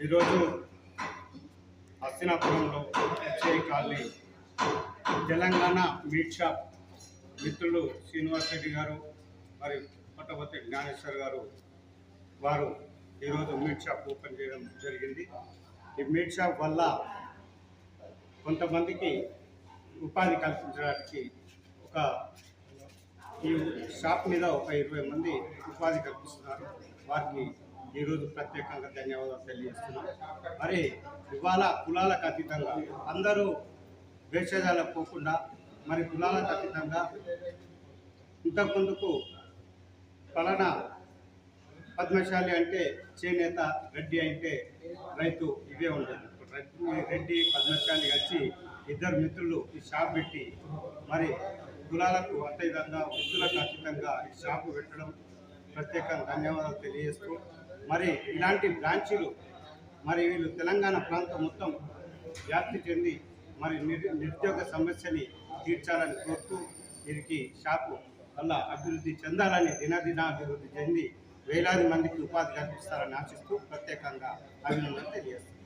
ఈరోజు హస్తినాపురంలో HI colony Telangana meat shop మిత్రులు శ్రీనివాస్ రెడ్డి గారు మరియు పట్టభద్రి జ్ఞానేశ్వర్ గారు వారు ఈరోజు మీట్ షాప్ ఓపెన్ చేయడం జరిగింది. ఈ మీట్ షాప్ వల్ల కొంతమందికి ఉపాధి కల్పించడానికి ఈ షాప్ మీద ఒక 20 మంది ఉపాధి కల్పిస్తున్నారు. వారికి ఈరోజు ప్రత్యేకంగా ధన్యవాదాలు తెలియజేస్తున్నాం. మరి ఇవాళ కులాలకు అతీతంగా అందరూ భేషజాలకు పోకుండా మరి కులాలకు అతీతంగా ఇంతకుముందుకు ఫలానా పద్మశాలి అంటే చేనేత, రెడ్డి అంటే రైతు, ఇవే ఉండేది. రెడ్డి పద్మశాలి వచ్చి ఇద్దరు మిత్రులు ఈ షాప్ పెట్టి మరి కులాలకు అతీతంగా వృత్తులకు అతీతంగా ఈ షాపు పెట్టడం ప్రత్యేకంగా ధన్యవాదాలు తెలియజేస్తూ మరి ఇలాంటి బ్రాంచీలు మరి వీళ్ళు తెలంగాణ ప్రాంతం మొత్తం వ్యాప్తి చెంది మరి నిరుద్యోగ సమస్యని తీర్చాలని కోరుతూ వీరికి షాపు వల్ల అభివృద్ధి చెందాలని దినదినాభివృద్ధి చెంది వేలాది మందికి ఉపాధి కల్పిస్తారని ఆశిస్తూ ప్రత్యేకంగా అభినందనలు తెలియజేస్తారు.